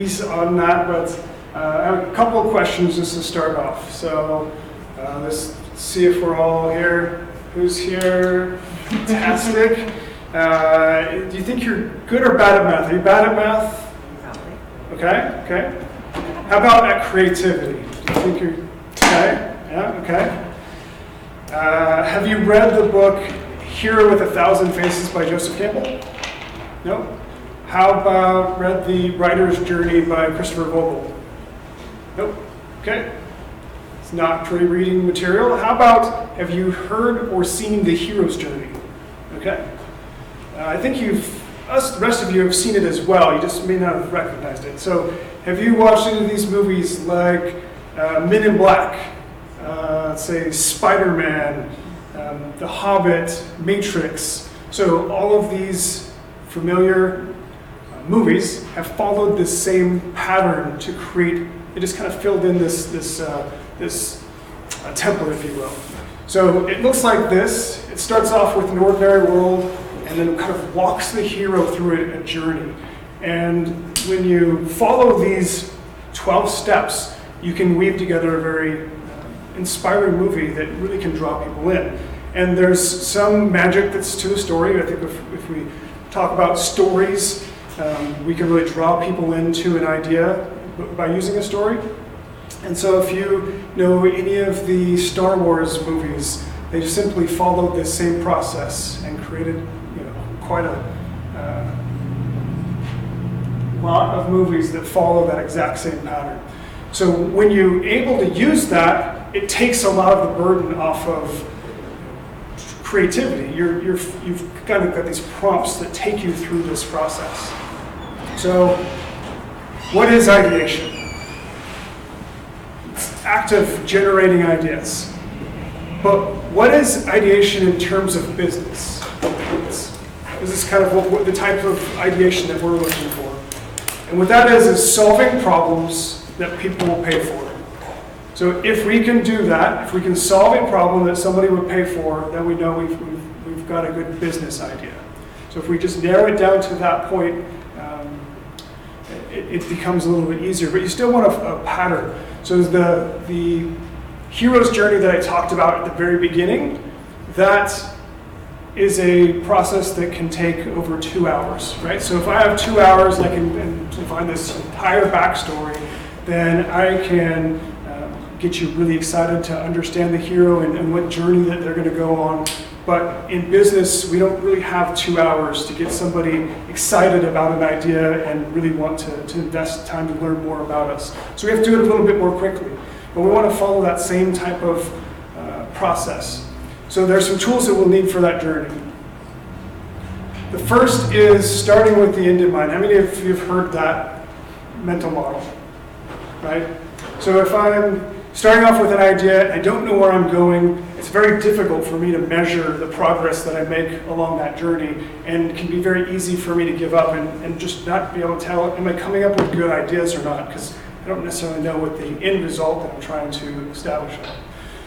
on that, but I have a couple of questions just to start off. So let's see if we're all here. Who's here? Fantastic. Do you think you're good or bad at math? Are you bad at math? Probably. Okay. How about at creativity? Do you think you're okay? Yeah, okay. Have you read the book Hero with 1,000 Faces by Joseph Campbell? No? How about read The Writer's Journey by Christopher Vogel? Nope. Okay. It's not true reading material. How about have you heard or seen The Hero's Journey? Okay. I think the rest of you have seen it as well. You just may not have recognized it. So have you watched any of these movies like Men in Black, say Spider-Man, The Hobbit, Matrix? So all of these familiar movies have followed this same pattern to create. It just kind of filled in this template, if you will. So it looks like this. It starts off with an ordinary world, and then it kind of walks the hero through a journey. And when you follow these 12 steps, you can weave together a very inspiring movie that really can draw people in. And there's some magic that's to a story. I think if we talk about stories, we can really draw people into an idea by using a story. And so if you know any of the Star Wars movies, they simply followed this same process and created quite a lot of movies that follow that exact same pattern. So when you're able to use that, it takes a lot of the burden off of creativity. You've kind of got these prompts that take you through this process. So what is ideation? It's act of generating ideas. But what is ideation in terms of business? This is kind of what the type of ideation that we're looking for. And what that is solving problems that people will pay for. So if we can do that, if we can solve a problem that somebody would pay for, then we know we've got a good business idea. So if we just narrow it down to that point, it becomes a little bit easier. But you still want a pattern. So the hero's journey that I talked about at the very beginning, that is a process that can take over 2 hours, right? So if I have 2 hours and to find this entire backstory, then I can get you really excited to understand the hero and what journey that they're going to go on. But in business, we don't really have 2 hours to get somebody excited about an idea and really want to invest time to learn more about us. So we have to do it a little bit more quickly. But we want to follow that same type of process. So there's some tools that we'll need for that journey. The first is starting with the end in mind. How many of you have heard that mental model, right? So if I'm starting off with an idea, I don't know where I'm going, it's very difficult for me to measure the progress that I make along that journey, and it can be very easy for me to give up and just not be able to tell, am I coming up with good ideas or not? Because I don't necessarily know what the end result that I'm trying to establish is.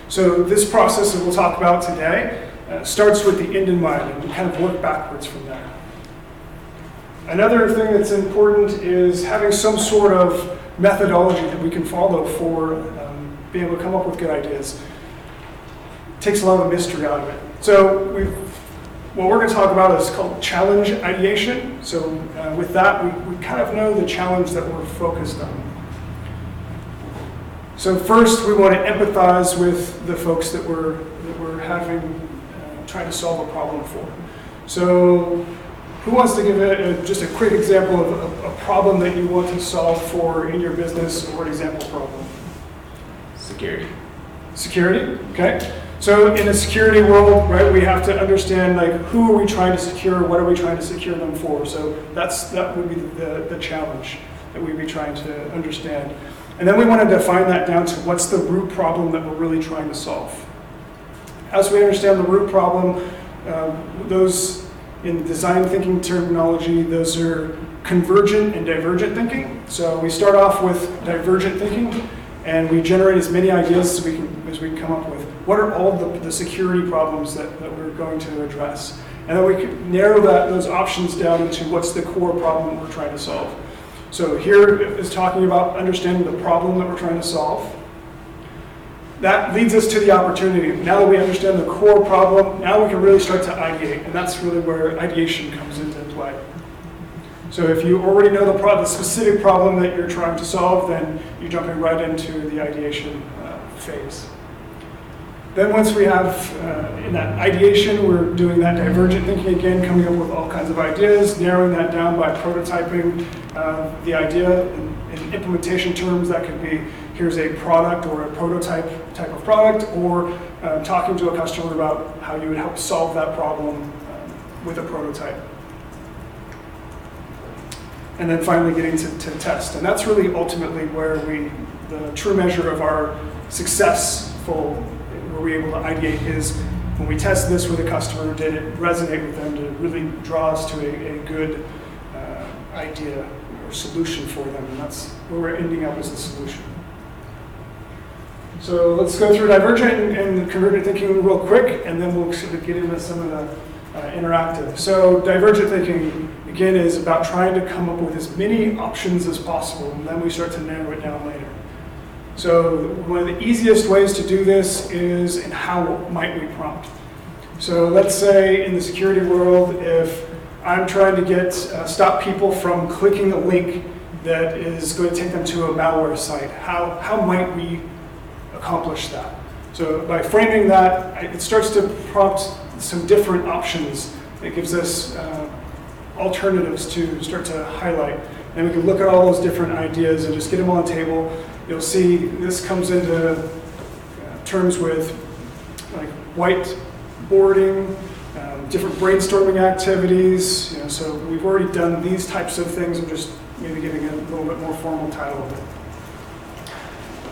So this process that we'll talk about today starts with the end in mind, and we kind of work backwards from there. Another thing that's important is having some sort of methodology that we can follow for being able to come up with good ideas. It takes a lot of the mystery out of it. So what we're going to talk about is called challenge ideation. So with that, we kind of know the challenge that we're focused on. So first, we want to empathize with the folks that we're trying to solve a problem for. So who wants to give just a quick example of a problem that you want to solve for in your business, or an example problem? Security. Security, okay. So in a security world, right, we have to understand who are we trying to secure, what are we trying to secure them for? So that would be the challenge that we'd be trying to understand. And then we want to define that down to what's the root problem that we're really trying to solve. As we understand the root problem, those in design thinking terminology, those are convergent and divergent thinking. So we start off with divergent thinking, and we generate as many ideas as we can come up with. What are all the security problems that we're going to address? And then we can narrow those options down into what's the core problem we're trying to solve. So here is talking about understanding the problem that we're trying to solve. That leads us to the opportunity. Now that we understand the core problem, now we can really start to ideate, and that's really where ideation comes into play. So if you already know the specific problem that you're trying to solve, then you're jumping right into the ideation phase. Then once we have, in that ideation, we're doing that divergent thinking again, coming up with all kinds of ideas, narrowing that down by prototyping the idea. In implementation terms, that could be, here's a product or a prototype type of product, or talking to a customer about how you would help solve that problem with a prototype. And then finally getting to test. And that's really ultimately where the true measure of our successful, where we're able to ideate, is when we test this with a customer, did it resonate with them, did it really draw us to a good idea or solution for them, and that's where we're ending up as the solution. So let's go through Divergent and Convergent Thinking real quick, and then we'll sort of get into some of the interactive. So Divergent Thinking, again, is about trying to come up with as many options as possible, and then we start to narrow it down later. So one of the easiest ways to do this is in how might we prompt. So let's say in the security world, if I'm trying to stop people from clicking a link that is going to take them to a malware site, how might we accomplish that? So by framing that, it starts to prompt some different options. It gives us alternatives to start to highlight. And we can look at all those different ideas and just get them on the table. You'll see this comes into terms with like whiteboarding, different brainstorming activities. So we've already done these types of things. I'm just maybe giving a little bit more formal title of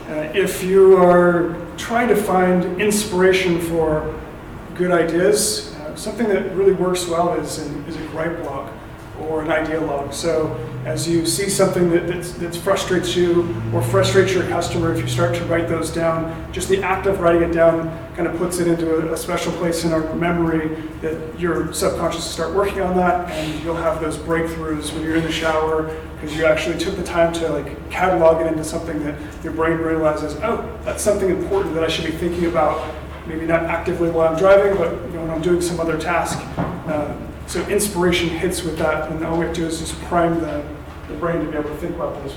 it. If you are trying to find inspiration for good ideas, something that really works well is a gripe log or an idea log. So as you see something that frustrates you or frustrates your customer, if you start to write those down, just the act of writing it down kind of puts it into a special place in our memory that your subconscious will start working on that, and you'll have those breakthroughs when you're in the shower because you actually took the time to like catalog it into something that your brain realizes, oh, that's something important that I should be thinking about. Maybe not actively while I'm driving, but when I'm doing some other task. So inspiration hits with that, and all we have to do is just prime the brain to be able to think about those.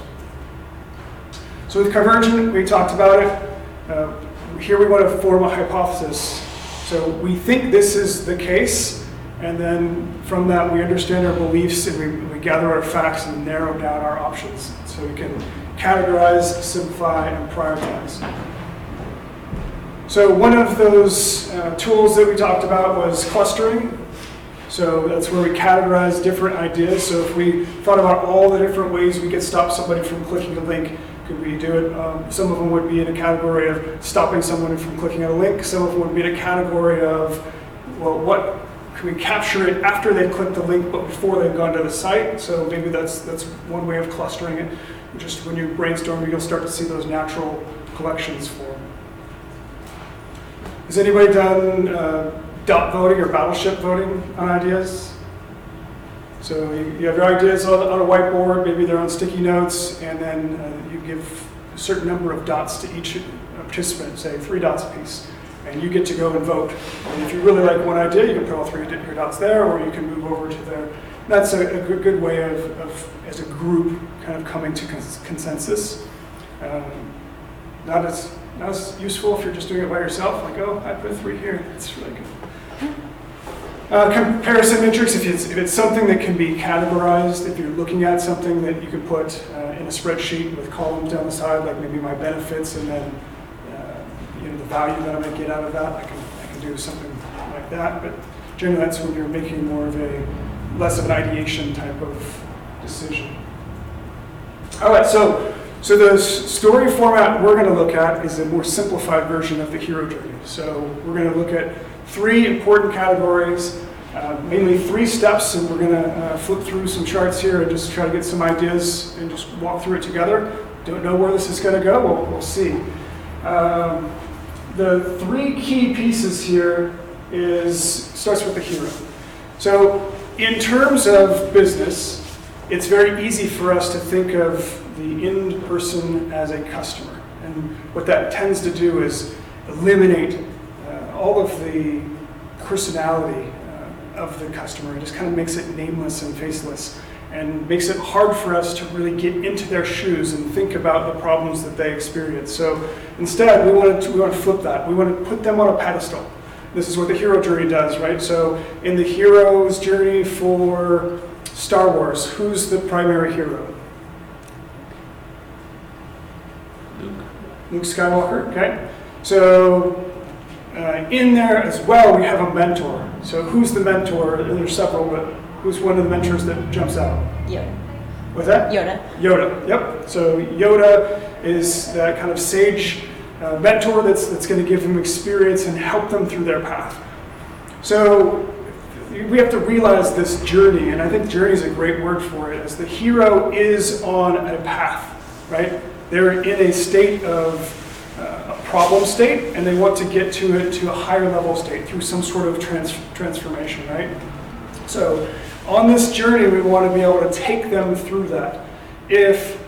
So with Convergent, we talked about it. Here we want to form a hypothesis. So we think this is the case, and then from that we understand our beliefs, and we gather our facts and narrow down our options. So we can categorize, simplify, and prioritize. So one of those tools that we talked about was clustering. So that's where we categorize different ideas. So if we thought about all the different ways we could stop somebody from clicking a link, could we do it? Some of them would be in a category of stopping someone from clicking on a link. Some of them would be in a category of, well, what can we capture it after they've clicked the link but before they've gone to the site? So maybe that's one way of clustering it. Just when you brainstorm, you'll start to see those natural collections form. Has anybody done dot voting or battleship voting on ideas? So you have your ideas on a whiteboard, maybe they're on sticky notes, and then you give a certain number of dots to each participant, say 3 dots apiece, and you get to go and vote. And if you really like one idea, you can put all 3 of your dots there, or you can move over to there. That's a good way of, as a group, kind of coming to consensus. Not as useful if you're just doing it by yourself, like, oh, I put 3 here, that's really good. Comparison matrix, if it's something that can be categorized, if you're looking at something that you can put in a spreadsheet with columns down the side, like maybe my benefits and then the value that I'm going to get out of that, I can do something like that. But generally that's when you're making more of less of an ideation type of decision. All right, so the story format we're going to look at is a more simplified version of the hero journey. So we're going to look at 3 important categories, mainly 3 steps, and we're going to flip through some charts here and just try to get some ideas and just walk through it together. Don't know where this is going to go, we'll see. The 3 key pieces here starts with the hero. So in terms of business, it's very easy for us to think of the end person as a customer. And what that tends to do is eliminate all of the personality of the customer. It just kind of makes it nameless and faceless, and makes it hard for us to really get into their shoes and think about the problems that they experience. So instead, we want to flip that. We want to put them on a pedestal. This is what the hero journey does, right? So in the hero's journey for Star Wars, who's the primary hero? Luke Skywalker, okay? So in there as well, we have a mentor. So who's the mentor? There's several, but who's one of the mentors that jumps out? Yoda. What's that? Yoda. Yoda, yep. So Yoda is that kind of sage mentor that's going to give them experience and help them through their path. So we have to realize this journey, and I think journey is a great word for it, as the hero is on a path, right? They're in a state of a problem state, and they want to get to it to a higher level state through some sort of transformation, right? So on this journey, we want to be able to take them through that. If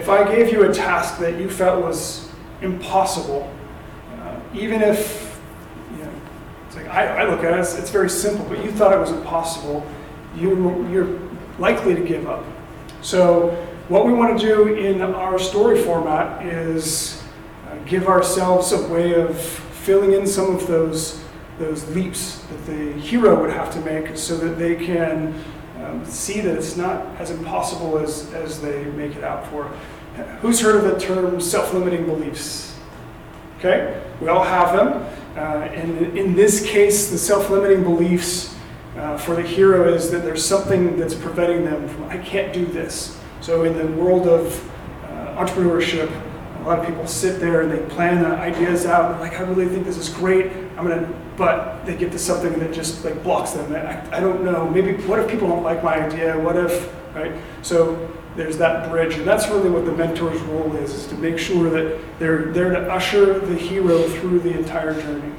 I gave you a task that you felt was impossible, even if, it's like I look at it, it's very simple, but you thought it was impossible, you're likely to give up. So what we want to do in our story format is give ourselves a way of filling in some of those leaps that the hero would have to make, so that they can see that it's not as impossible as they make it out for. Who's heard of the term self-limiting beliefs? Okay, we all have them. And in this case, the self-limiting beliefs for the hero is that there's something that's preventing them from, I can't do this. So in the world of entrepreneurship, a lot of people sit there and they plan the ideas out. They're like, I really think this is great. But they get to something that just like blocks them. I don't know. Maybe what if people don't like my idea? What if, right? So there's that bridge, and that's really what the mentor's role is to make sure that they're there to usher the hero through the entire journey.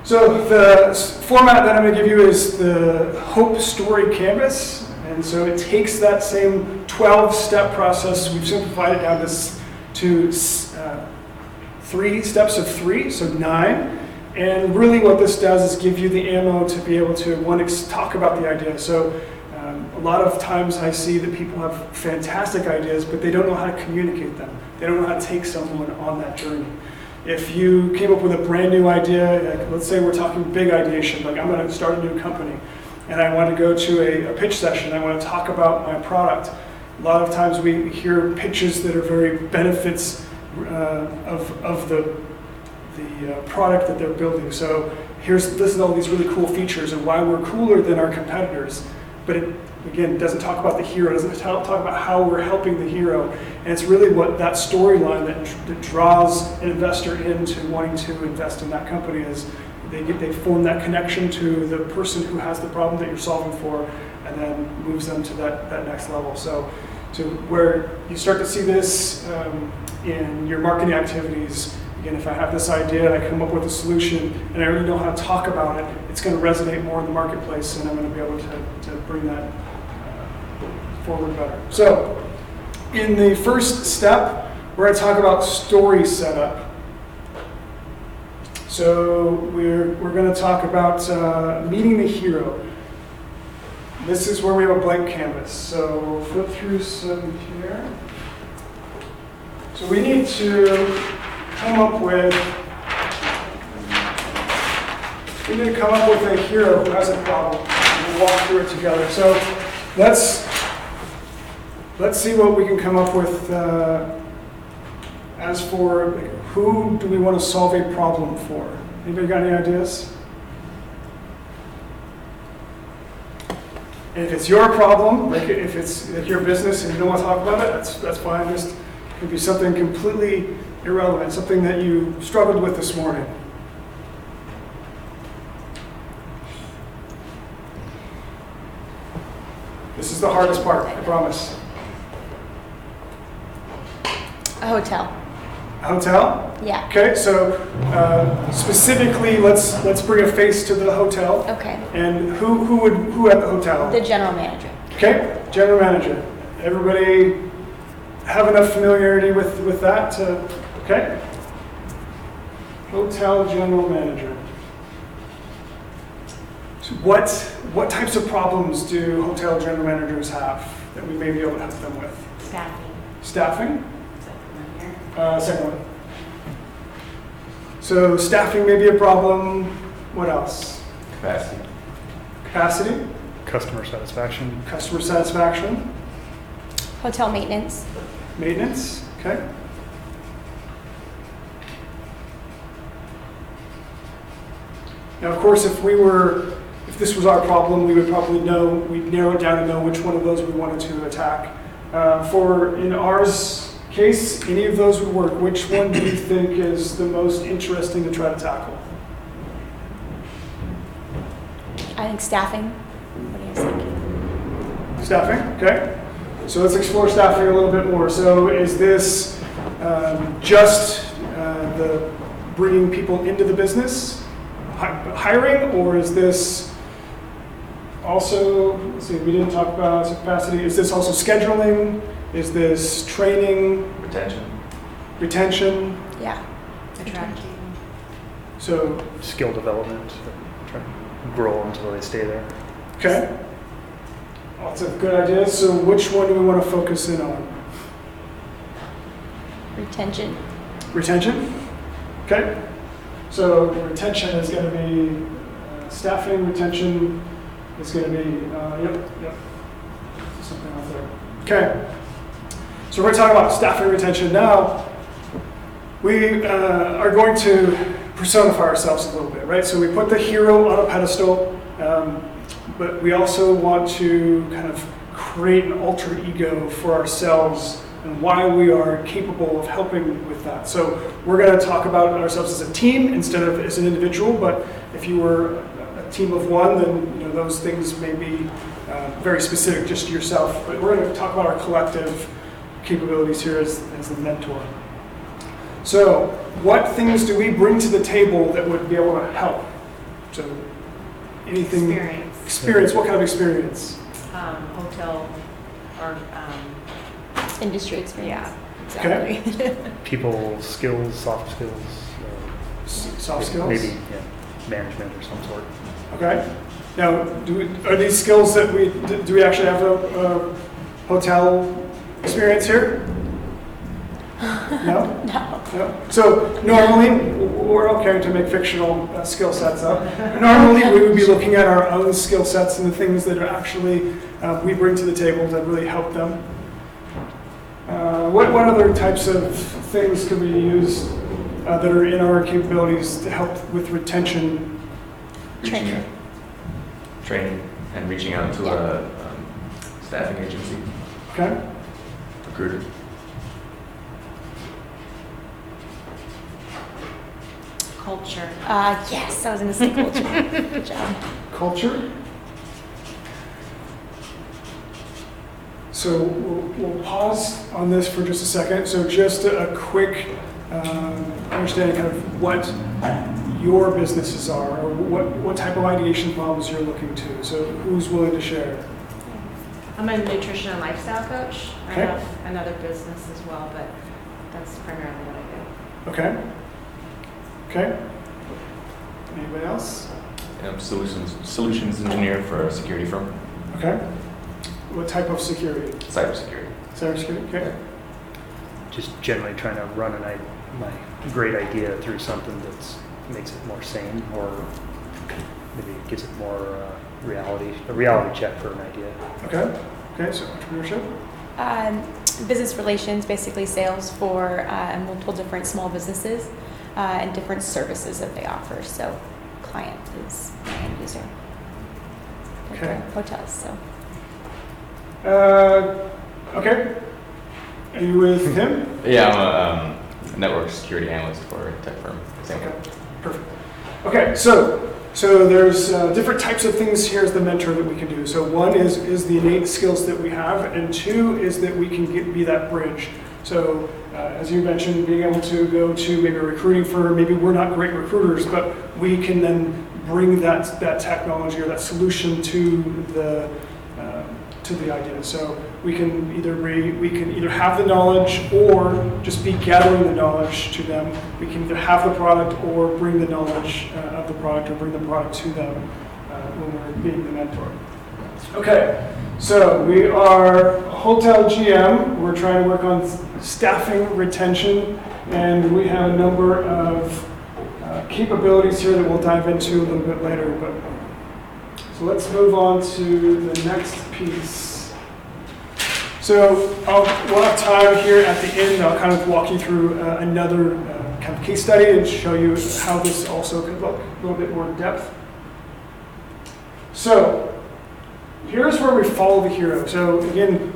So the format that I'm going to give you is the Hope Story Canvas. And so it takes that same 12-step process. We've simplified it down to 3 steps of 3, so 9. And really what this does is give you the ammo to be able to, talk about the idea. So a lot of times I see that people have fantastic ideas, but they don't know how to communicate them. They don't know how to take someone on that journey. If you came up with a brand new idea, like let's say we're talking big ideation, like I'm going to start a new company, and I want to go to a pitch session, I want to talk about my product. A lot of times we hear pitches that are very benefits of the product that they're building. So listen to all these really cool features and why we're cooler than our competitors. But it, again, doesn't talk about the hero, doesn't talk about how we're helping the hero. And it's really what that storyline that draws an investor into wanting to invest in that company is they form that connection to the person who has the problem that you're solving for, and then moves them to that next level. So to where you start to see this in your marketing activities. Again, if I have this idea and I come up with a solution and I really know how to talk about it, it's going to resonate more in the marketplace, and I'm going to be able to bring that forward better. So in the first step, we're going to talk about story setup. So we're going to talk about meeting the hero. This is where we have a blank canvas. So we'll flip through some here. So we need to come up with a hero who has a problem, and we'll walk through it together. So let's see what we can come up with as for who do we want to solve a problem for. Anybody got any ideas? And if it's your problem, like if it's like your business and you don't want to talk about it, that's fine. Just it could be something completely irrelevant, something that you struggled with this morning. This is the hardest part, I promise. A hotel. Hotel? Yeah. Okay, so specifically, let's bring a face to the hotel. Okay. And who at the hotel? The general manager. Okay, general manager. Everybody have enough familiarity with that? Okay. Hotel general manager. So what types of problems do hotel general managers have that we may be able to help them with? Staffing. Staffing? Second one here. Second one. So staffing may be a problem. What else? Capacity. Capacity? Customer satisfaction. Customer satisfaction? Hotel maintenance. Maintenance? Okay. Now, of course, if this was our problem, we would probably we'd narrow it down and know which one of those we wanted to attack. In ours case, any of those would work. Which one do you think is the most interesting to try to tackle? I think staffing. What do you think? Staffing, okay. So let's explore staffing a little bit more. So is this just the bringing people into the business, hiring, or is this also, let's see, we didn't talk about capacity. Is this also scheduling? Is this training? Retention? Yeah. Attracting. So, Skill development. Try to grow until they stay there. okay. Lots of good ideas. So which one do we want to focus in on? Retention. Retention? Okay. So retention is going to be staffing, retention is going to be, yep. Something out there. Okay. So we're talking about staffing retention now. We are going to personify ourselves a little bit, right? So we put the hero on a pedestal, but we also want to kind of create an alter ego for ourselves and why we are capable of helping with that. So we're going to talk about ourselves as a team instead of as an individual, but if you were a team of one, then those things may be very specific just to yourself. But we're going to talk about our collective capabilities here as the mentor. So what things do we bring to the table that would be able to help? So anything? Experience, what kind of experience? Hotel or Industry experience. yeah. Exactly. People skills, soft skills. Soft skills? Maybe management or some sort. Okay. Now, are these skills that do we actually have a hotel experience here? No? No. So normally, we're okay to make fictional skill sets up. Normally, we would be looking at our own skill sets and the things that are actually we bring to the table that really help them. What other types of things could we use that are in our capabilities to help with retention? Training. Training and reaching out to a staffing agency, Okay. recruiter. Culture. Yes, I was going to say culture. Good job. Culture. So we'll pause on this for just a second. So just a quick understanding kind of what your businesses are, or what type of ideation problems you're looking to. So who's willing to share? I'm a nutrition and lifestyle coach. Okay. I have another business as well, but that's primarily what I do. Okay. Okay. Anybody else? I'm solutions engineer for a security firm, Okay. What type of security? cybersecurity. Cybersecurity. Okay. Just generally trying to run my great idea through something that makes it more sane, or maybe it gives it more a reality check for an idea. Okay. Okay. So entrepreneurship. Business relations, basically sales for multiple different small businesses and different services that they offer. So client is my end user. Like Okay. Hotels, so. Okay. Are you with him? Yeah, I'm a network security analyst for a tech firm. Same Okay. Perfect. Okay. So there's different types of things here as the mentor that we can do. So one is the innate skills that we have, and two is that we can be that bridge. So as you mentioned, being able to go to maybe a recruiting firm, maybe we're not great recruiters, but we can then bring that technology or that solution to the idea. So we can either have the knowledge or just be gathering the knowledge to them. We can either have the product or bring the knowledge of the product or bring the product to them when we're being the mentor. Okay, so we are hotel GM. We're trying to work on staffing retention, and we have a number of capabilities here that we'll dive into a little bit later. But so let's move on to the next piece. So we'll have time here at the end. I'll kind of walk you through another kind of case study and show you how this also could look a little bit more in depth. So here's where we follow the hero. So again,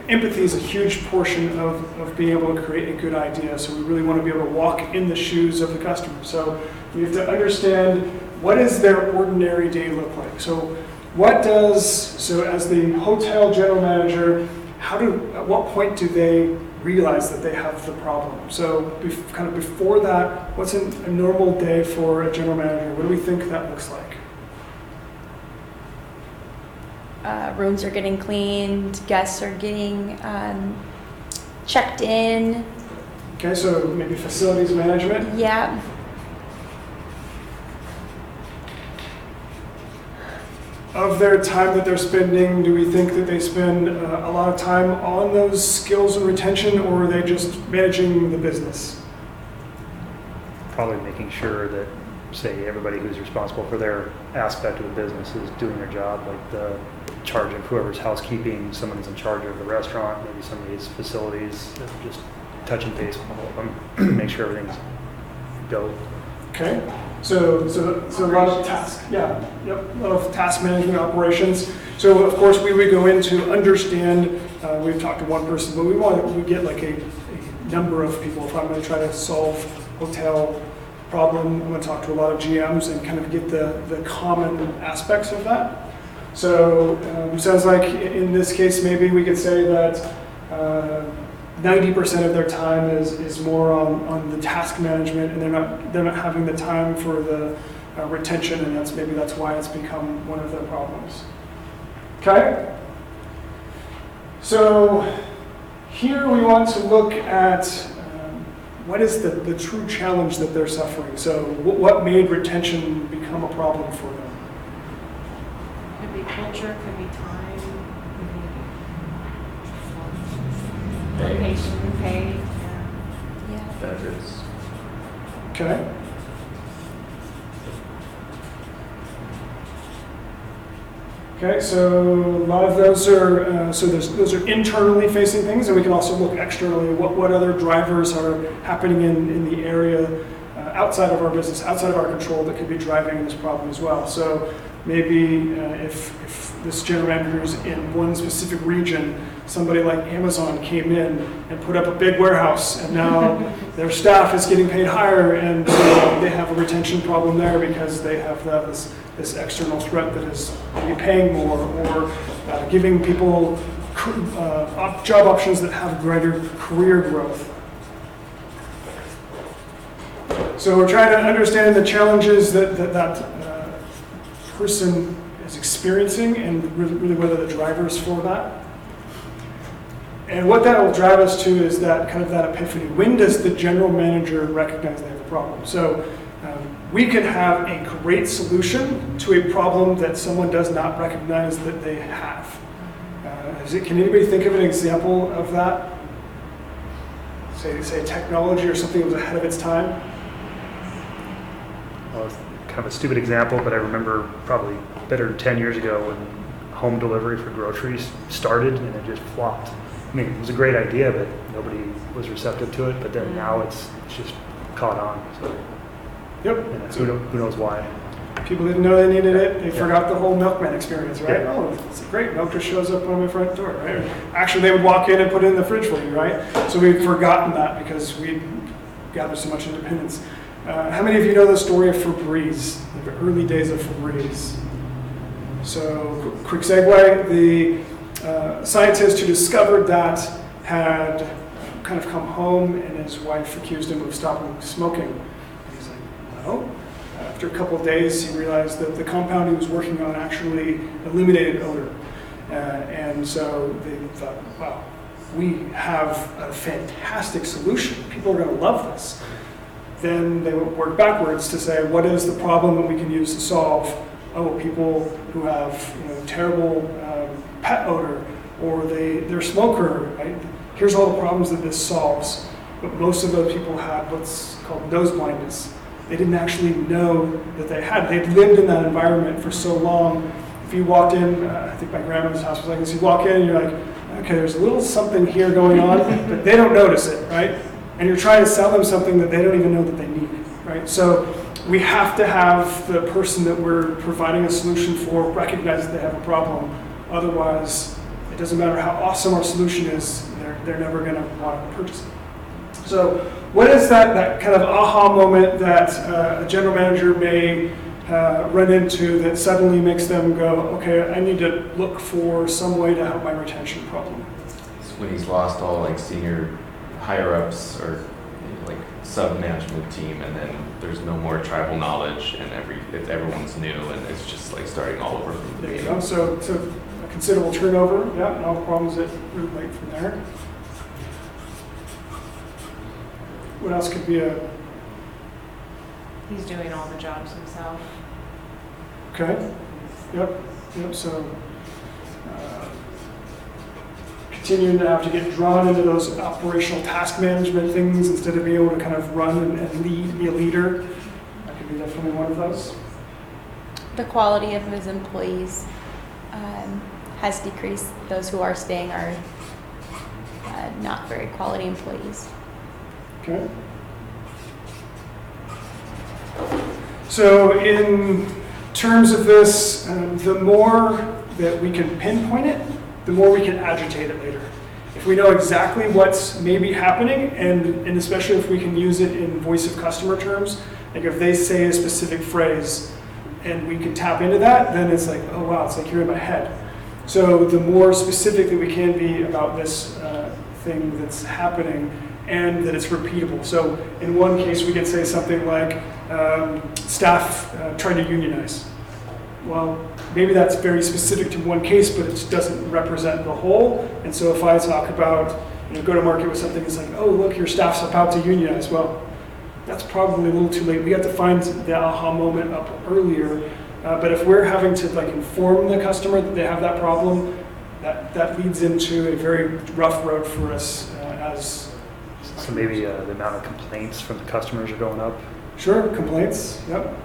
empathy is a huge portion of being able to create a good idea. So we really want to be able to walk in the shoes of the customer. So we have to understand, what does their ordinary day look like? So as the hotel general manager, at what point do they realize that they have the problem? So kind of before that, what's a normal day for a general manager? What do we think that looks like? Rooms are getting cleaned, guests are getting checked in. Okay, so maybe facilities management. Yeah. Of their time that they're spending, do we think that they spend a lot of time on those skills and retention, or are they just managing the business? Probably making sure that, say, everybody who's responsible for their aspect of the business is doing their job, like the charge of whoever's housekeeping, someone who's in charge of the restaurant, maybe somebody's facilities, just touching base with all of them, make sure everything's go. Okay, so a lot of task, a lot of task management operations. So of course we would go in to understand. We've talked to one person, but we get like a number of people. If I'm going to try to solve hotel problem, I'm going to talk to a lot of GMs and kind of get the common aspects of that. So sounds like in this case, maybe we could say that 90% of their time is more on the task management, and they're not having the time for the retention, and that's why it's become one of their problems. Okay. So here we want to look at what is the true challenge that they're suffering. So what made retention become a problem for them? Could be culture, could be time, could be location, pay. Yeah. Benefits. Okay. Okay, so a lot of those are those are internally facing things, and we can also look externally at what other drivers are happening in the area outside of our business, outside of our control, that could be driving this problem as well. So maybe if this general manager is in one specific region, somebody like Amazon came in and put up a big warehouse, and now their staff is getting paid higher, and so they have a retention problem there because they have this external threat that is maybe paying more or giving people job options that have greater career growth. So we're trying to understand the challenges that person is experiencing and really what are the drivers for that. And what that will drive us to is that kind of that epiphany. When does the general manager recognize they have a problem? So we can have a great solution to a problem that someone does not recognize that they have. Can anybody think of an example of that? Say technology or something that was ahead of its time? Well, it's kind of a stupid example, but I remember probably better than 10 years ago when home delivery for groceries started, and it just flopped. I mean, it was a great idea, but nobody was receptive to it. But then now it's just caught on. So, Yep. Who knows why? People didn't know they needed it. They Yeah. forgot the whole milkman experience, right? Yeah. Oh, it's great. Milk just shows up on my front door, right? Actually, they would walk in and put it in the fridge for you, right? So we've forgotten that because we gathered so much independence. How many of you know the story of Febreze, the early days of Febreze? So, quick segue, the scientist who discovered that had kind of come home and his wife accused him of stopping smoking. And he's like, no. After a couple of days, he realized that the compound he was working on actually eliminated odor. And so they thought, wow, we have a fantastic solution. People are going to love this. Then they would work backwards to say, what is the problem that we can use to solve? Oh, people who have terrible pet odor, or they're a smoker. Right? Here's all the problems that this solves. But most of those people had what's called nose blindness. They didn't actually know that they had. They'd lived in that environment for so long. If you walked in, I think my grandmother's house was like this, you walk in and you're like, okay, there's a little something here going on, but they don't notice it, right? And you're trying to sell them something that they don't even know that they need, right? So we have to have the person that we're providing a solution for recognize that they have a problem. Otherwise, it doesn't matter how awesome our solution is, they're never going to want to purchase it. So what is that kind of aha moment that a general manager may run into that suddenly makes them go, okay, I need to look for some way to help my retention problem? It's when he's lost all like senior higher ups or like sub management team, and then there's no more tribal knowledge, and everyone's new, and it's just like starting all over from the There you beginning. go. So a considerable turnover, yeah, and all the problems that relate from there. What else could be a, He's doing all the jobs himself. okay, yep, so continuing to have to get drawn into those operational task management things instead of being able to kind of run and lead, be a leader. That could be definitely one of those. The quality of his employees has decreased. Those who are staying are not very quality employees. Okay. So in terms of this, the more that we can pinpoint it, the more we can agitate it later. If we know exactly what's maybe happening, and especially if we can use it in voice of customer terms, like if they say a specific phrase and we can tap into that, then it's like, oh wow, it's like you're in my head. So the more specific that we can be about this thing that's happening, and that it's repeatable. So in one case, we could say something like, staff trying to unionize. Well, maybe that's very specific to one case, but it doesn't represent the whole. And so if I talk about, go to market with something that's like, oh, look, your staff's about to unionize. Well, that's probably a little too late. We have to find the aha moment up earlier. But if we're having to inform the customer that they have that problem, that leads into a very rough road for us as. So maybe the amount of complaints from the customers are going up. Sure, complaints, yep.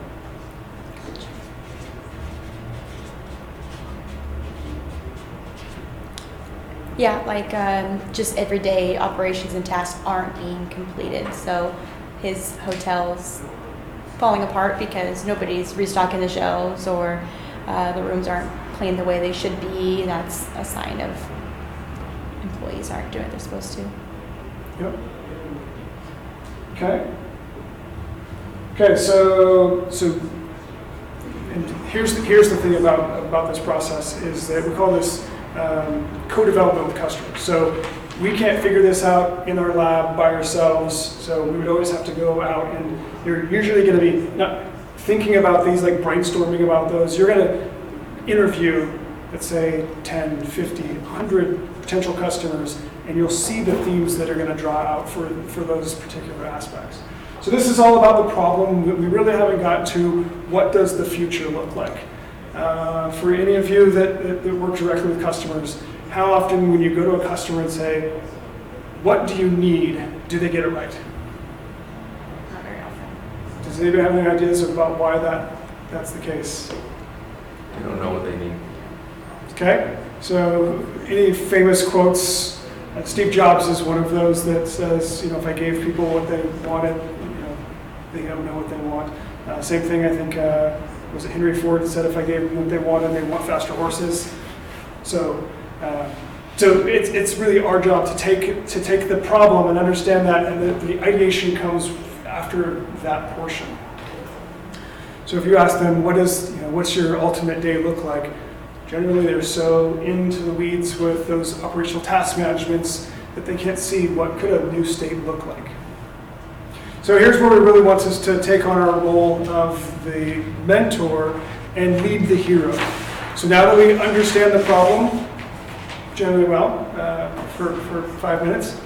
Yeah, like just everyday operations and tasks aren't being completed. So his hotel's falling apart because nobody's restocking the shelves, or the rooms aren't cleaned the way they should be. That's a sign of employees aren't doing what they're supposed to. Yep. Okay, so and here's the thing about this process is that we call this co-development with customers. So we can't figure this out in our lab by ourselves, so we would always have to go out, and you're usually going to be not thinking about these, like brainstorming about those. You're going to interview, let's say, 10, 50, 100 potential customers, and you'll see the themes that are going to draw out for those particular aspects. So this is all about the problem. We really haven't got to what does the future look like. For any of you that work directly with customers, how often when you go to a customer and say, what do you need, do they get it right? Not very often. Does anybody have any ideas about why that's the case? They don't know what they need. Okay, so any famous quotes? Steve Jobs is one of those that says, if I gave people what they wanted, they don't know what they want. Same thing, I think, was it Henry Ford that said, if I gave them what they wanted, they want faster horses. So it's really our job to take the problem and understand that, and the ideation comes after that portion. So if you ask them, what's your ultimate day look like? Generally, they're so into the weeds with those operational task managements that they can't see what could a new state look like. So here's where we really want us to take on our role of the mentor and lead the hero. So now that we understand the problem generally well for 5 minutes,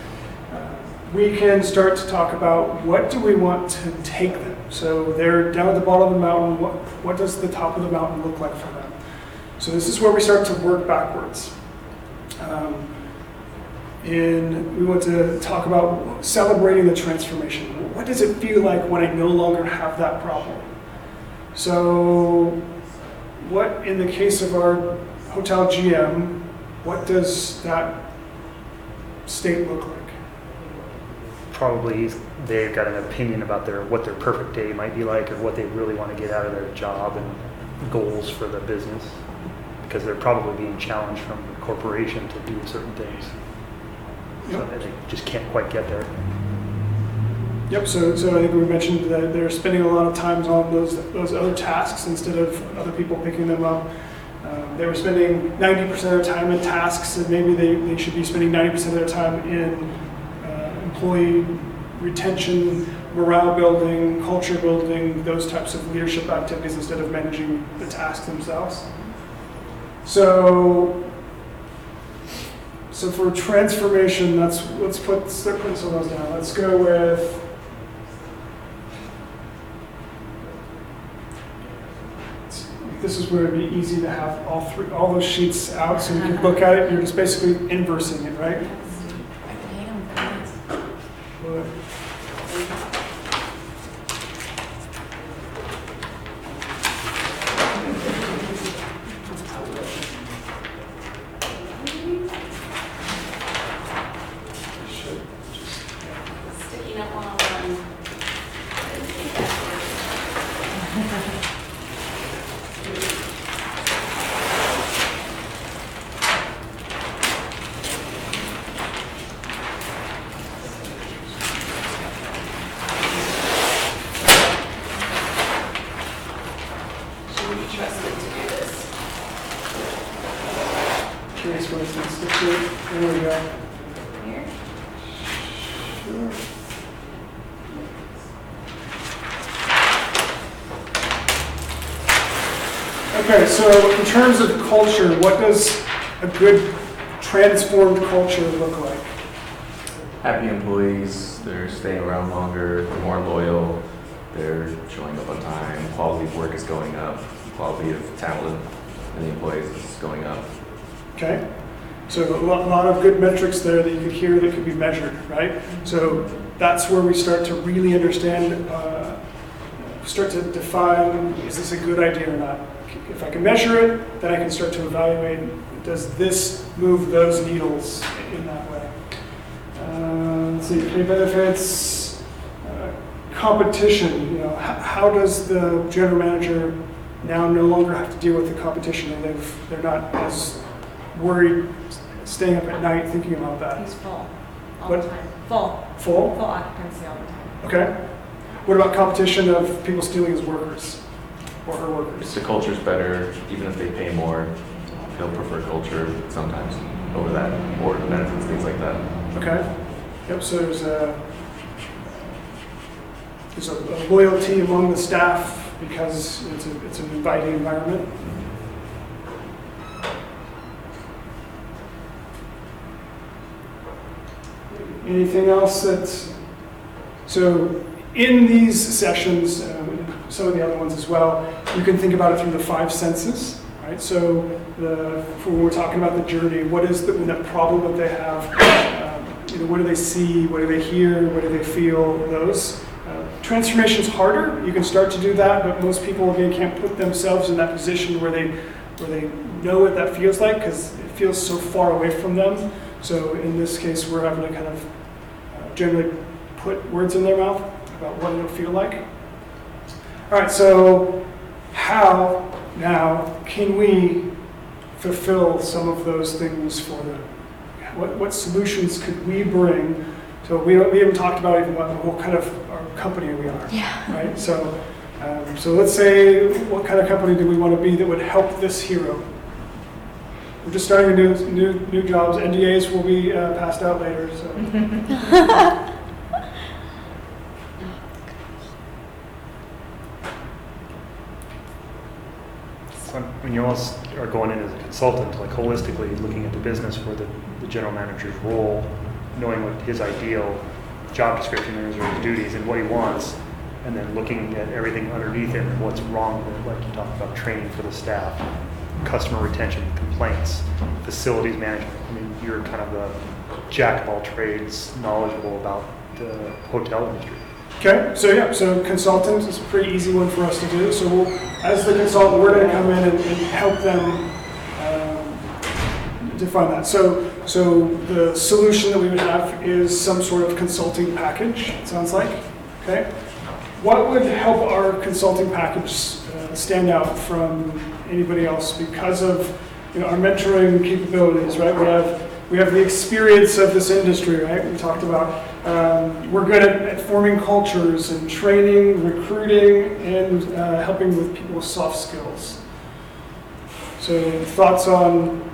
we can start to talk about what do we want to take them. So they're down at the bottom of the mountain. What does the top of the mountain look like for them? So this is where we start to work backwards. We want to talk about celebrating the transformation. What does it feel like when I no longer have that problem? So what, in the case of our hotel GM, what does that state look like? Probably they've got an opinion about what their perfect day might be like, or what they really want to get out of their job and goals for the business, because they're probably being challenged from the corporation to do certain things. Yep. So they just can't quite get there. Yep, so I think we mentioned that they're spending a lot of time on those other tasks instead of other people picking them up. They were spending 90% of their time in tasks, and maybe they should be spending 90% of their time in employee retention, morale building, culture building, those types of leadership activities instead of managing the tasks themselves. So for transformation, let's start putting some of those down. Let's go with this is where it'd be easy to have all those sheets out so you can look at it. You're just basically inversing it, right? Curious what it's going to stick to. There we go. Here. Sure. Okay, so in terms of culture, what does a good transformed culture look like? Happy employees, they're staying around longer, they're more loyal, they're showing up on time, quality of work is going up, quality of talent in the employees is going up. Okay, so a lot of good metrics there that you could hear that could be measured, right? So that's where we start to really understand, start to define, is this a good idea or not? If I can measure it, then I can start to evaluate, does this move those needles in that way? Let's see, pay benefits, competition, how does the general manager now no longer have to deal with the competition, and they're not as worried staying up at night thinking about that? He's full all What? the time. Full Full? occupancy all the time. Okay. What about competition of people stealing his workers or her If workers? the culture's better, even if they pay more, they'll prefer culture sometimes over that, or benefits, things like that. Okay. Yep, so there's a loyalty among the staff because it's an inviting environment. Anything else so in these sessions, some of the other ones as well, you can think about it through the 5 senses, right? So when we're talking about the journey, what is the problem that they have? What do they see? What do they hear? What do they feel? Those. Transformation's harder. You can start to do that, but most people, again, can't put themselves in that position where they know what that feels like because it feels so far away from them. So in this case, we're having to kind of generally put words in their mouth about what it'll feel like. All right, so how now can we fulfill some of those things for them? What solutions could we bring? So we haven't talked about even what kind of company we are. Yeah. Right. So let's say, what kind of company do we want to be that would help this hero? we're just starting new jobs. NDAs will be passed out later. So. When you almost are going in as a consultant, like holistically looking at the business for the general manager's role, knowing what his ideal job description is or his duties and what he wants, and then looking at everything underneath him and what's wrong with it, like you talked about training for the staff, customer retention, complaints, facilities management. I mean, you're kind of the jack of all trades, knowledgeable about the hotel industry. Okay, so consultant is a pretty easy one for us to do. So as the consultant, we're going to come in and help them define that. So the solution that we would have is some sort of consulting package, it sounds like. Okay, what would help our consulting package stand out from anybody else because of our mentoring capabilities, right? We have the experience of this industry, right? We talked about we're good at forming cultures and training, recruiting, and helping with people's soft skills. So thoughts on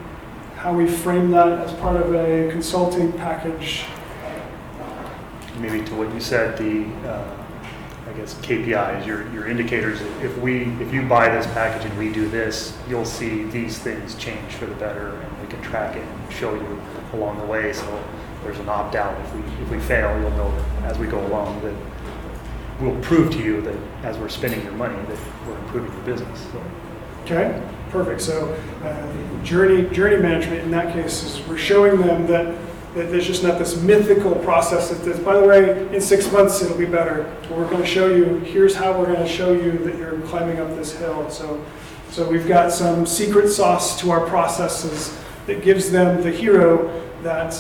how we frame that as part of a consulting package? Maybe to what you said, the I guess KPIs, your indicators. If you buy this package and we do this, you'll see these things change for the better, and we can track it and show you along the way. So there's an opt-out. If we fail, you'll know that as we go along that we'll prove to you that as we're spending your money that we're improving your business. So. Okay, perfect. So journey management in that case is we're showing them that there's just not this mythical process that this, by the way, in 6 months it'll be better. We're going to show you, here's how we're going to show you that you're climbing up this hill. So we've got some secret sauce to our processes that gives them, the hero, that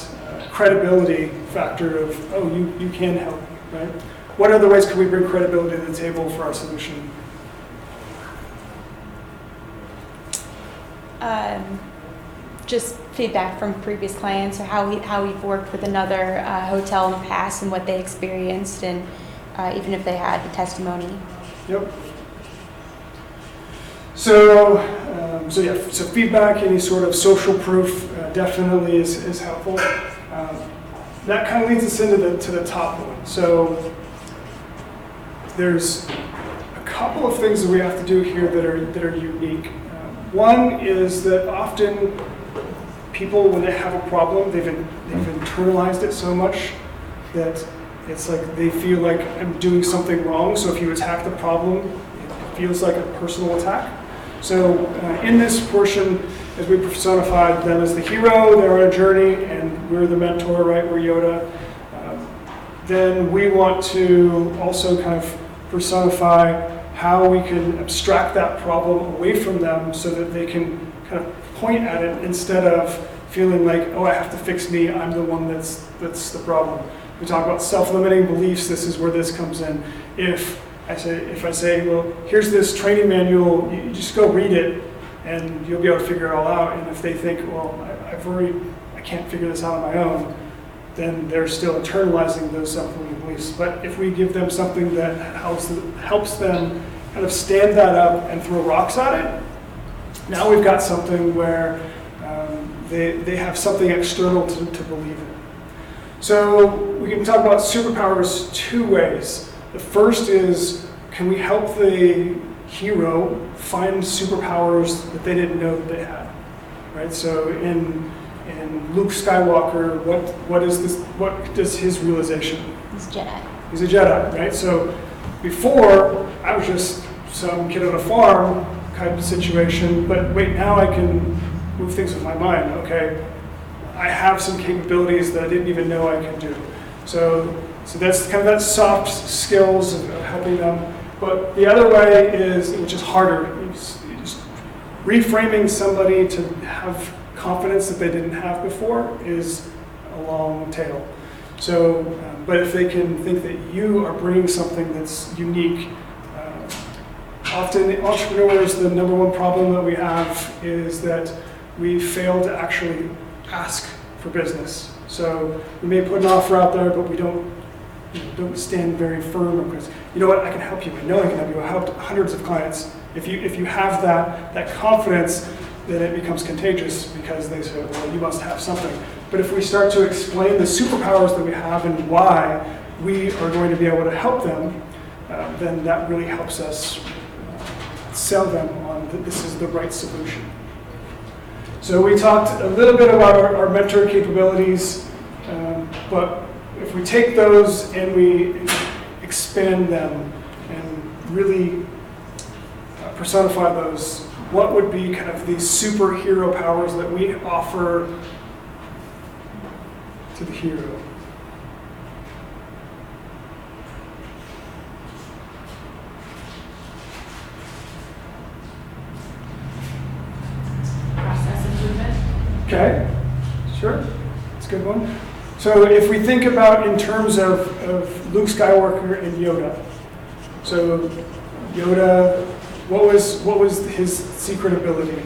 credibility factor of, oh, you can help, right? What other ways can we bring credibility to the table for our solution? Just feedback from previous clients or how we've worked with another hotel in the past and what they experienced, and even if they had the testimony. Yep. So feedback, any sort of social proof definitely is helpful. That kind of leads us into the top one. So there's a couple of things that we have to do here that are unique. One is that often people, when they have a problem, they've internalized it so much that it's like they feel like I'm doing something wrong. So if you attack the problem, it feels like a personal attack. So in this portion, as we personified them as the hero, they're on a journey, and we're the mentor, right? We're Yoda. Then we want to also kind of personify how we can abstract that problem away from them so that they can kind of point at it instead of feeling like, oh, I have to fix me, I'm the one that's the problem. We talk about self-limiting beliefs. This is where this comes in. If I say, well, here's this training manual, you just go read it and you'll be able to figure it all out. And if they think, well, I can't figure this out on my own, then they're still internalizing those self-limiting beliefs. But if we give them something that helps them kind of stand that up and throw rocks at it, now we've got something where they have something external to believe in. So we can talk about superpowers two ways. The first is, can we help the hero find superpowers that they didn't know that they had, right? So in Luke Skywalker, what is this? What does his realization? He's a Jedi. He's a Jedi, right? So before, I was just some kid on a farm kind of situation, but wait, now I can move things with my mind. Okay, I have some capabilities that I didn't even know I could do. So that's kind of that soft skills of helping them. But the other way is, which is harder, is reframing somebody to have confidence that they didn't have before is a long tail. So, but if they can think that you are bringing something that's unique, often entrepreneurs, the number one problem that we have is that we fail to actually ask for business. So we may put an offer out there, but we don't stand very firm because, you know what, I can help you. I know I can help you. I helped hundreds of clients. If you have that confidence, then it becomes contagious because they say, well, you must have something. But if we start to explain the superpowers that we have and why we are going to be able to help them, then that really helps us sell them on that this is the right solution. So we talked a little bit about our mentor capabilities, but if we take those and we expand them and really personify those, what would be kind of these superhero powers that we offer to the hero? Process improvement. Okay, sure, that's a good one. So if we think about in terms of Luke Skywalker and Yoda, so Yoda, what was his secret ability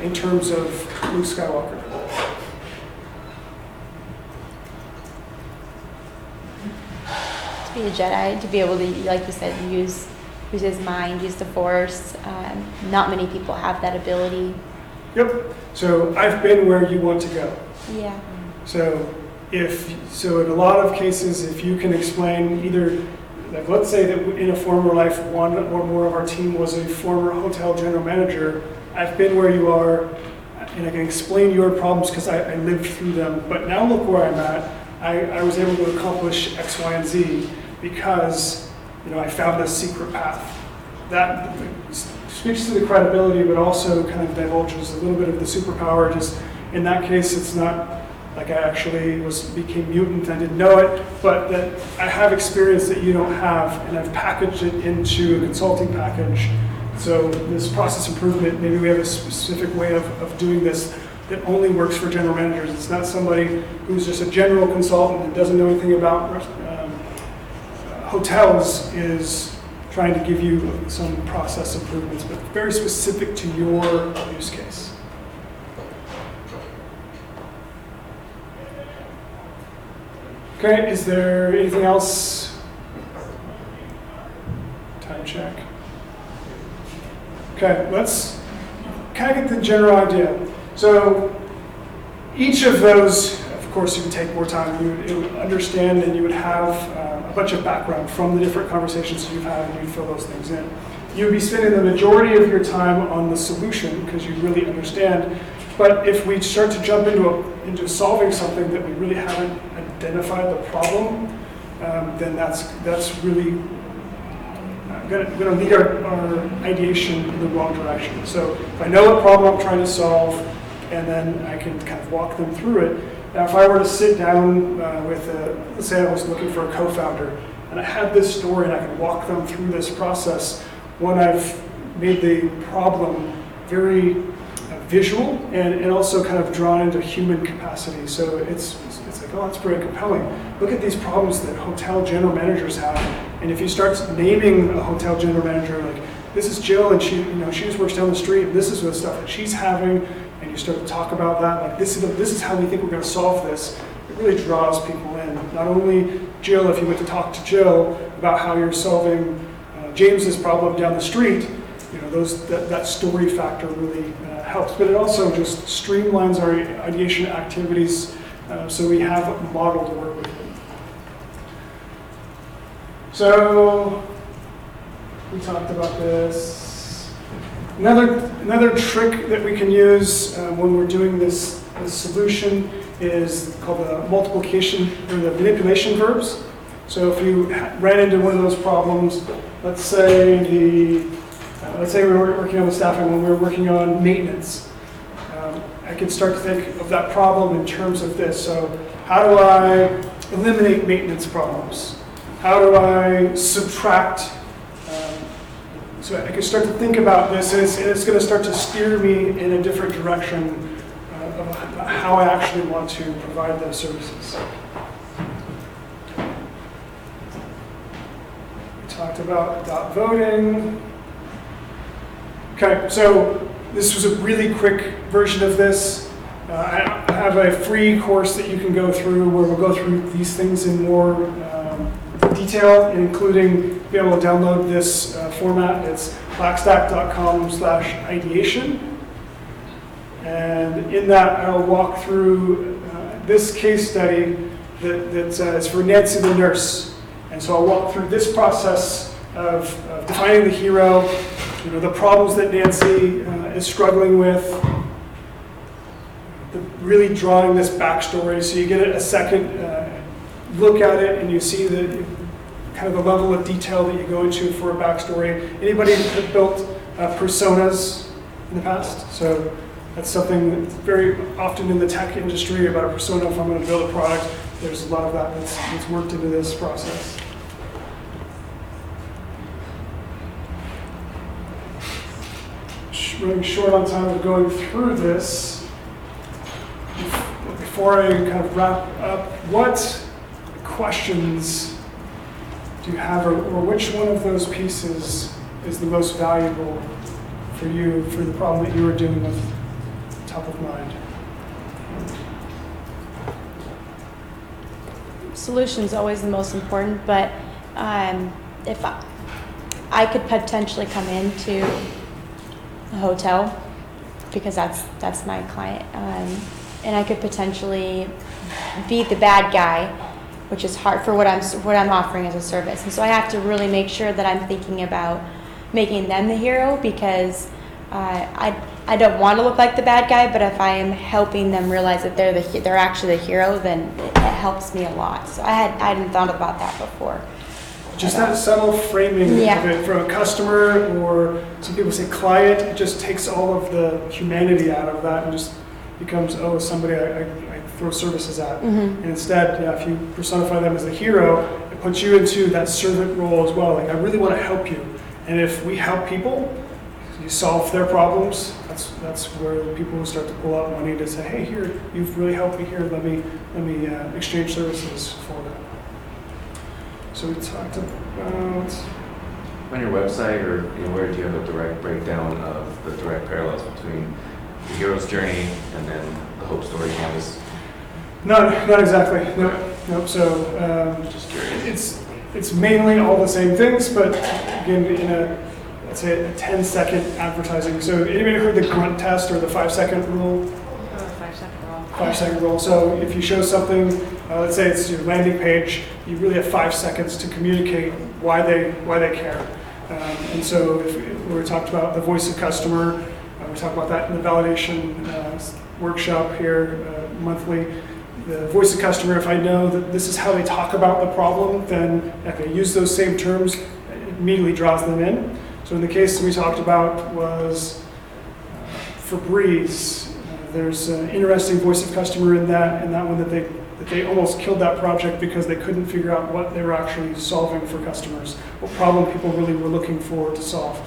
in terms of Luke Skywalker? To be a Jedi, to be able to, like you said, use his mind, use the Force. Not many people have that ability. Yep. So I've been where you want to go. Yeah. So in a lot of cases, if you can explain either, like let's say that in a former life, one or more of our team was a former hotel general manager. I've been where you are, and I can explain your problems because I lived through them. But now look where I'm at. I was able to accomplish X, Y, and Z because I found this secret path. That speaks to the credibility, but also kind of divulges a little bit of the superpower. Just in that case, it's not like I actually became mutant. I didn't know it, but that I have experience that you don't have, and I've packaged it into a consulting package. So this process improvement, maybe we have a specific way of doing this that only works for general managers. It's not somebody who's just a general consultant and doesn't know anything about hotels is trying to give you some process improvements, but very specific to your use case. Okay, is there anything else? Time check. Okay, let's kind of get the general idea. So each of those, of course, you would take more time. You would understand and you would have a bunch of background from the different conversations you've had, and you'd fill those things in. You would be spending the majority of your time on the solution because you really understand. But if we start to jump into solving something that we really haven't identified the problem, then that's really going to lead our ideation in the wrong direction. So if I know what problem I'm trying to solve, and then I can kind of walk them through it. Now, if I were to sit down with, let's say I was looking for a co-founder, and I had this story, and I could walk them through this process, when I've made the problem very visual and also kind of drawn into human capacity. So it's like, oh, that's very compelling. Look at these problems that hotel general managers have. And if you start naming a hotel general manager, like, this is Jill, and she just works down the street, and this is the stuff that she's having, and you start to talk about that, like, this is how we think we're going to solve this. It really draws people in. Not only Jill, if you went to talk to Jill about how you're solving James's problem down the street, that story factor really helps. But it also just streamlines our ideation activities so we have a model to work with. So we talked about this. Another trick that we can use when we're doing this solution is called the multiplication or the manipulation verbs. So if you ran into one of those problems, let's say we were working on the staffing when we were working on maintenance. I could start to think of that problem in terms of this. So how do I eliminate maintenance problems? How do I subtract? So I can start to think about this, and it's going to start to steer me in a different direction of how I actually want to provide those services. We talked about dot voting. Okay, so this was a really quick version of this. I have a free course that you can go through where we'll go through these things in more detail, including being able to download this format. It's blackstack.com/ideation. And in that, I'll walk through this case study that is for Nancy the nurse. And so I'll walk through this process of defining the hero, the problems that Nancy is struggling with, really drawing this backstory so you get a second look at it and you see the kind of the level of detail that you go into for a backstory. Anybody that built personas in the past? So that's something that's very often in the tech industry about a persona. If I'm going to build a product, there's a lot of that that's worked into this process. Running short on time of going through this. Before I kind of wrap up, what questions do you have, or which one of those pieces is the most valuable for you for the problem that you were dealing with top of mind? Solution's always the most important, but if I could potentially come into a hotel, because that's my client, and I could potentially be the bad guy, which is hard for what I'm offering as a service. And so I have to really make sure that I'm thinking about making them the hero, because I don't want to look like the bad guy, but if I am helping them realize that they're actually the hero, then it helps me a lot. So I hadn't thought about that before. Just that subtle framing of it from a customer, or some people say client, it just takes all of the humanity out of that and just becomes, somebody I throw services at. Mm-hmm. And instead, if you personify them as a hero, it puts you into that servant role as well. Like, I really want to help you. And if we help people, you solve their problems, that's where people will start to pull up money to say, hey, here, you've really helped me here, let me exchange services for that. So we talked about... On your website, or where do you have a direct breakdown of the direct parallels between the hero's journey and then the hope story canvas? Not exactly. Nope. So Just curious. It's mainly all the same things, but again, in let's say a 10-second advertising. So anybody heard the grunt test or the 5-second rule? 5-second rule. 5-second rule. So if you show something, let's say it's your landing page, you really have 5 seconds to communicate why they care. And so if we talked about the voice of customer, we talk about that in the validation workshop here monthly. The voice of customer, if I know that this is how they talk about the problem, then if I use those same terms, it immediately draws them in. So in the case we talked about was Febreze. There's an interesting voice of customer in that one that they almost killed that project because they couldn't figure out what they were actually solving for customers, what problem people really were looking for to solve.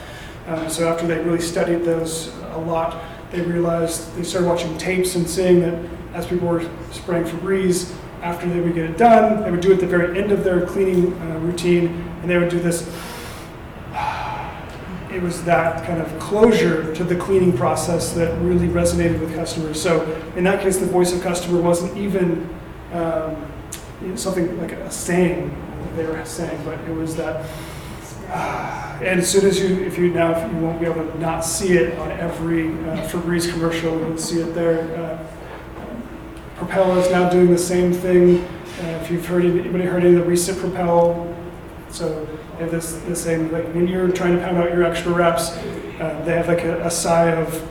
So after they really studied those a lot, they realized, they started watching tapes and seeing that as people were spraying Febreze, after they would get it done, they would do it at the very end of their cleaning routine, and they would do this. It was that kind of closure to the cleaning process that really resonated with customers. So in that case, the voice of customer wasn't even something like a saying they were saying, but it was that. And as soon as you won't be able to not see it on every Febreze commercial. You'll see it there. Propel is now doing the same thing. If you've anybody heard any of the recent Propel, so they have the same, like when you're trying to pound out your extra reps, they have like a sigh of,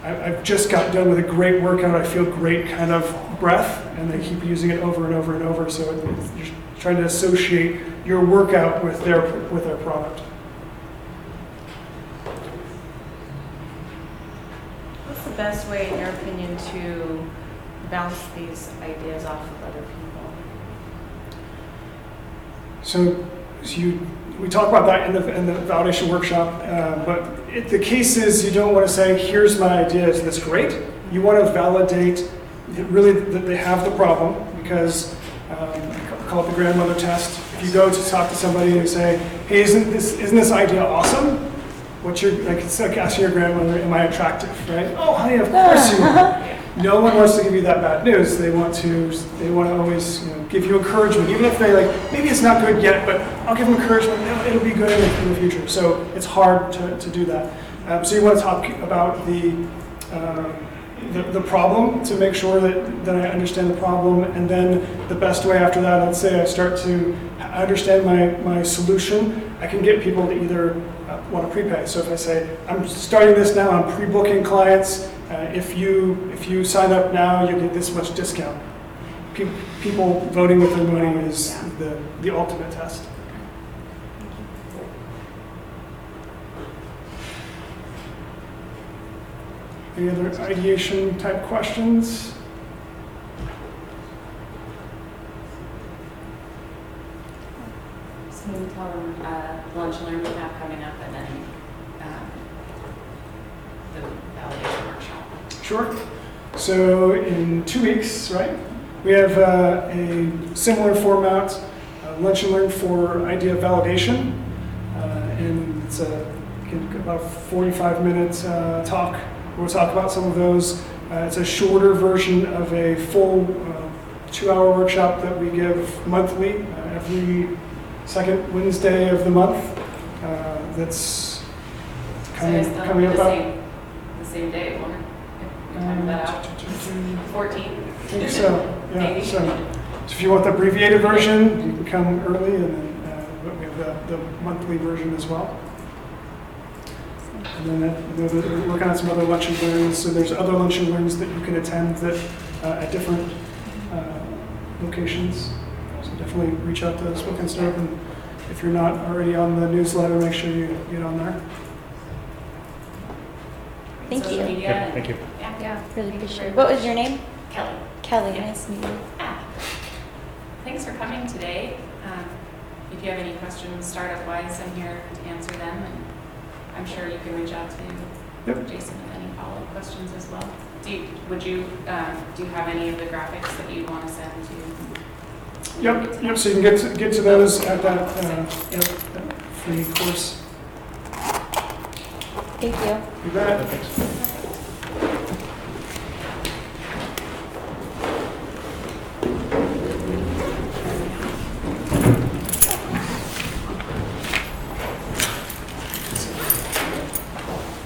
I've just got done with a great workout, I feel great kind of breath, and they keep using it over and over and over. So you're trying to associate your workout with their product. What's the best way, in your opinion, to bounce these ideas off of other people? So we talk about that in the validation workshop, but the case is you don't want to say, here's my idea, is this great? You want to validate that they have the problem, because I call it the grandmother test. If you go to talk to somebody and you say, hey, isn't this idea awesome? It's like asking your grandmother, am I attractive, right? Oh, honey, of course you are. No one wants to give you that bad news. They want to always give you encouragement, even if they maybe it's not good yet, but I'll give them encouragement. It'll be good in the future. So it's hard to do that. So you want to talk about the problem to make sure that I understand the problem, and then the best way after that, let's say I start to understand my solution, I can get people to either want to prepay. So if I say, I'm starting this now, I'm pre-booking clients, if you sign up now, you get this much discount. People voting with their money is the ultimate test. Any other ideation type questions? So can you tell them lunch and learn we have coming up, and then the validation workshop? Sure. So in 2 weeks, right, we have a similar format, lunch and learn for idea validation, and it's about a 45-minute talk. We'll talk about some of those. It's a shorter version of a full 2-hour workshop that we give monthly, every second Wednesday of the month. That's coming up. The same day, won't it? Time that out. 14. I think so. Yeah. So if you want the abbreviated version, you can come early, and then but we have the monthly version as well. And then we're working on some other lunch and learns. So there's other lunch and learns that you can attend that at different locations. So definitely reach out to us, look and stuff. And if you're not already on the newsletter, make sure you get on there. Thank Social you. media Yeah, and- thank you. Yeah. Really appreciate it. What was your name? Kelly. Kelly. Yeah. Nice to meet you. Thanks for coming today. If you have any questions startup-wise, I'm here to answer them, and I'm sure you can reach out to Jason with any follow-up questions as well. Do you have any of the graphics that you want to send to? Yep. So you can get to those at that free course. Thank you. You bet. Thanks.